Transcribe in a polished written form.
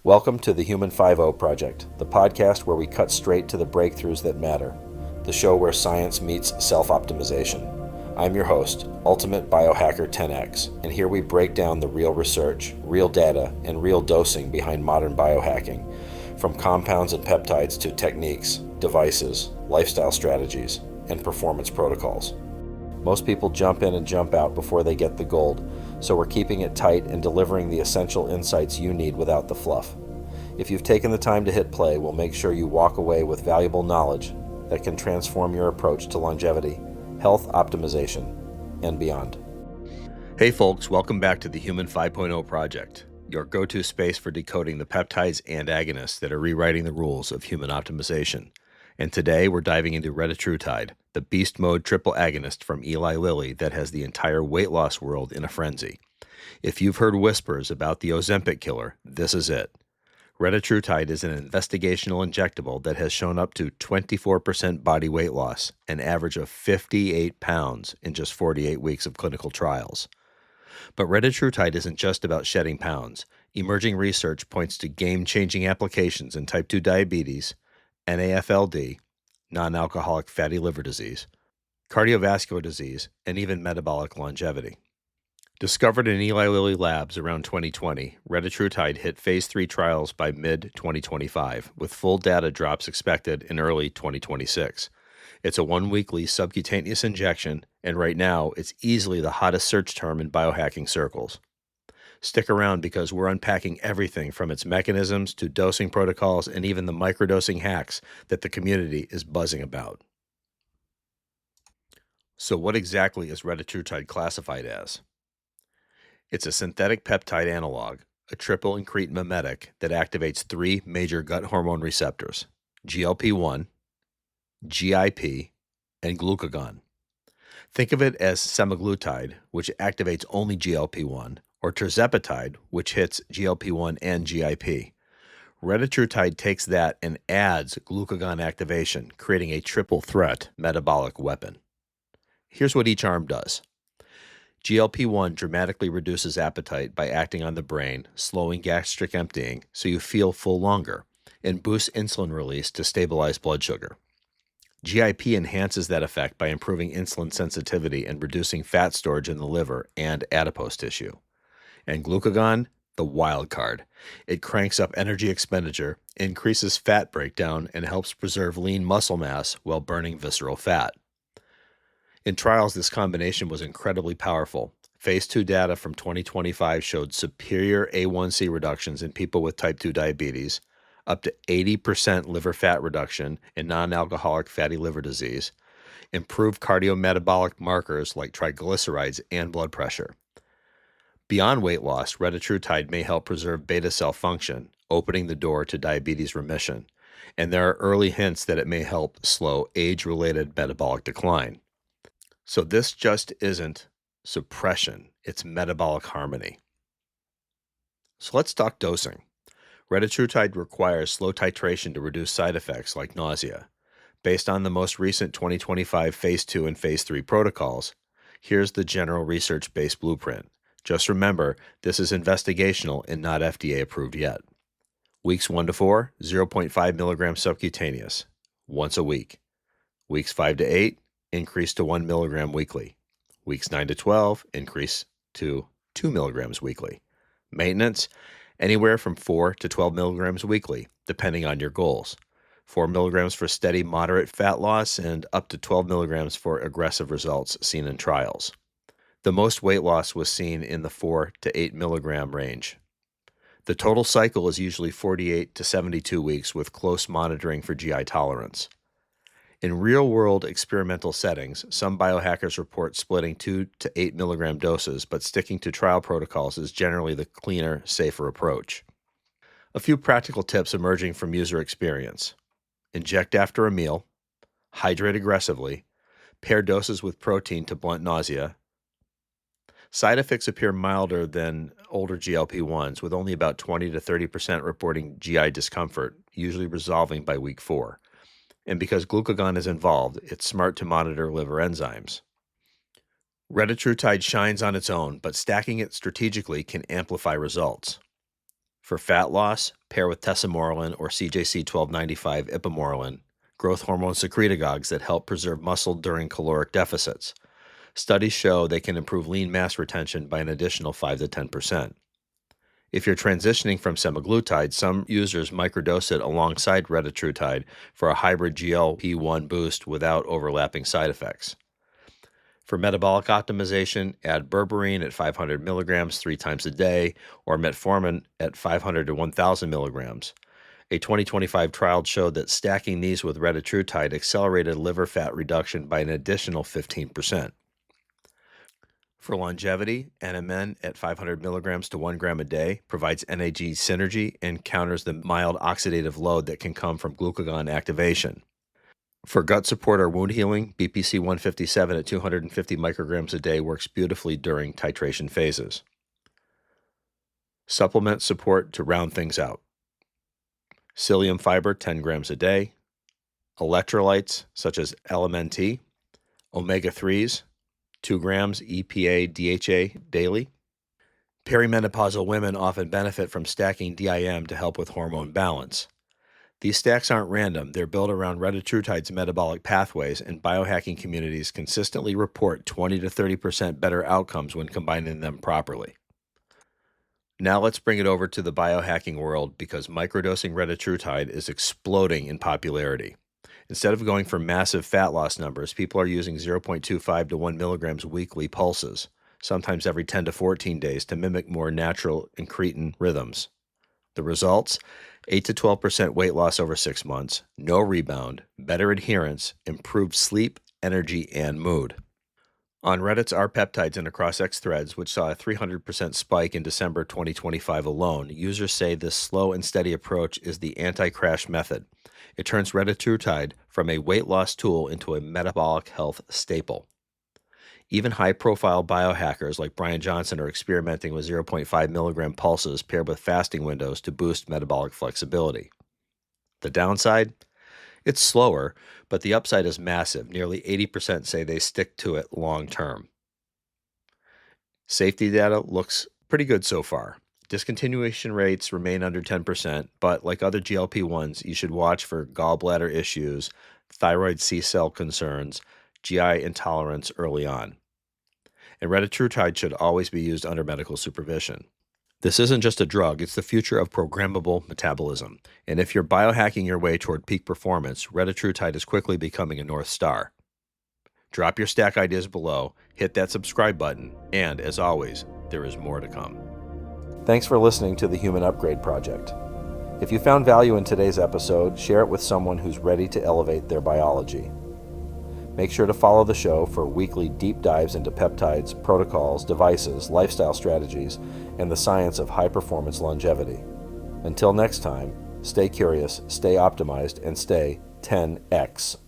Welcome to the Human 5.0 Project, the podcast where we cut straight to the breakthroughs that matter, the show where science meets self-optimization. I'm your host, Ultimate Biohacker 10X, and here we break down the real research, real data, and real dosing behind modern biohacking, from compounds and peptides to techniques, devices, lifestyle strategies, and performance protocols. Most people jump in and jump out before they get the gold, so we're keeping it tight and delivering the essential insights you need without the fluff. If you've taken the time to hit play, we'll make sure you walk away with valuable knowledge that can transform your approach to longevity, health optimization, and beyond. Hey folks, welcome back to the Human 5.0 Project, your go-to space for decoding the peptides and agonists that are rewriting the rules of human optimization. And today we're diving into Retatrutide, the beast mode triple-agonist from Eli Lilly that has the entire weight loss world in a frenzy. If you've heard whispers about the Ozempic killer, this is it. Retatrutide is an investigational injectable that has shown up to 24% body weight loss, an average of 58 pounds in just 48 weeks of clinical trials. But Retatrutide isn't just about shedding pounds. Emerging research points to game-changing applications in type 2 diabetes, NAFLD, non-alcoholic fatty liver disease, cardiovascular disease, and even metabolic longevity. Discovered in Eli Lilly labs around 2020, Retatrutide hit phase 3 trials by mid-2025, with full data drops expected in early 2026. It's a one-weekly subcutaneous injection, and right now, it's easily the hottest search term in biohacking circles. Stick around because we're unpacking everything from its mechanisms to dosing protocols and even the microdosing hacks that the community is buzzing about. So what exactly is Retatrutide classified as? It's a synthetic peptide analog, a triple incretin mimetic that activates three major gut hormone receptors, GLP-1, GIP, and glucagon. Think of it as Semaglutide, which activates only GLP-1, or Tirzepatide, which hits GLP-1 and GIP. Retatrutide takes that and adds glucagon activation, creating a triple threat metabolic weapon. Here's what each arm does. GLP-1 dramatically reduces appetite by acting on the brain, slowing gastric emptying so you feel full longer, and boosts insulin release to stabilize blood sugar. GIP enhances that effect by improving insulin sensitivity and reducing fat storage in the liver and adipose tissue. And glucagon, the wild card. It cranks up energy expenditure, increases fat breakdown, and helps preserve lean muscle mass while burning visceral fat. In trials, this combination was incredibly powerful. Phase 2 data from 2025 showed superior A1C reductions in people with type 2 diabetes, up to 80% liver fat reduction in non-alcoholic fatty liver disease, improved cardiometabolic markers like triglycerides and blood pressure. Beyond weight loss, Retatrutide may help preserve beta cell function, opening the door to diabetes remission, and there are early hints that it may help slow age-related metabolic decline. So this just isn't suppression, it's metabolic harmony. So let's talk dosing. Retatrutide requires slow titration to reduce side effects like nausea. Based on the most recent 2025 Phase 2 and Phase 3 protocols, here's the general research-based blueprint. Just remember, this is investigational and not FDA approved yet. Weeks 1 to 4, 0.5 milligrams subcutaneous, once a week. Weeks 5 to 8, increase to 1 milligram weekly. Weeks 9 to 12, increase to 2 milligrams weekly. Maintenance, anywhere from 4 to 12 milligrams weekly, depending on your goals. 4 milligrams for steady, moderate fat loss and up to 12 milligrams for aggressive results seen in trials. The most weight loss was seen in the 4 to 8 milligram range. The total cycle is usually 48 to 72 weeks with close monitoring for GI tolerance. In real-world experimental settings, some biohackers report splitting 2 to 8 milligram doses, but sticking to trial protocols is generally the cleaner, safer approach. A few practical tips emerging from user experience. Inject after a meal, hydrate aggressively, pair doses with protein to blunt nausea. Side effects appear milder than older GLP-1s, with only about 20 to 30% reporting GI discomfort, usually resolving by week 4. And because glucagon is involved, it's smart to monitor liver enzymes. Retatrutide shines on its own, but stacking it strategically can amplify results. For fat loss, pair with Tesamorelin or CJC 1295 Ipamorelin, growth hormone secretagogues that help preserve muscle during caloric deficits. Studies show they can improve lean mass retention by an additional 5 to 10%. If you're transitioning from Semaglutide, some users microdose it alongside Retatrutide for a hybrid GLP-1 boost without overlapping side effects. For metabolic optimization, add berberine at 500 milligrams 3 times a day or metformin at 500 to 1,000 milligrams. A 2025 trial showed that stacking these with Retatrutide accelerated liver fat reduction by an additional 15%. For longevity, NMN at 500 milligrams to 1 gram a day provides NAG synergy and counters the mild oxidative load that can come from glucagon activation. For gut support or wound healing, BPC 157 at 250 micrograms a day works beautifully during titration phases. Supplement support to round things out. Psyllium fiber 10 grams a day. Electrolytes such as LMNT. Omega-3s 2 grams EPA DHA daily. Perimenopausal women often benefit from stacking DIM to help with hormone balance. These stacks aren't random. They're built around Retatrutide's metabolic pathways, and biohacking communities consistently report 20 to 30% better outcomes when combining them properly. Now let's bring it over to the biohacking world because microdosing Retatrutide is exploding in popularity. Instead of going for massive fat loss numbers, people are using 0.25 to 1 milligrams weekly pulses, sometimes every 10 to 14 days, to mimic more natural incretin rhythms. The results? 8 to 12% weight loss over 6 months, no rebound, better adherence, improved sleep, energy, and mood. On Reddit's Are Peptides and Across X threads, which saw a 300% spike in December 2025 alone, users say this slow and steady approach is the anti-crash method. It turns Retatrutide from a weight loss tool into a metabolic health staple. Even high-profile biohackers like Brian Johnson are experimenting with 0.5 milligram pulses paired with fasting windows to boost metabolic flexibility. The downside? It's slower, but the upside is massive. Nearly 80% say they stick to it long term. Safety data looks pretty good so far. Discontinuation rates remain under 10%, but like other GLP-1s, you should watch for gallbladder issues, thyroid C-cell concerns, GI intolerance early on. And Retatrutide should always be used under medical supervision. This isn't just a drug, it's the future of programmable metabolism. And if you're biohacking your way toward peak performance, Retatrutide is quickly becoming a North Star. Drop your stack ideas below, hit that subscribe button, and as always, there is more to come. Thanks for listening to the Human Upgrade Project. If you found value in today's episode, share it with someone who's ready to elevate their biology. Make sure to follow the show for weekly deep dives into peptides, protocols, devices, lifestyle strategies, and the science of high-performance longevity. Until next time, stay curious, stay optimized, and stay 10x.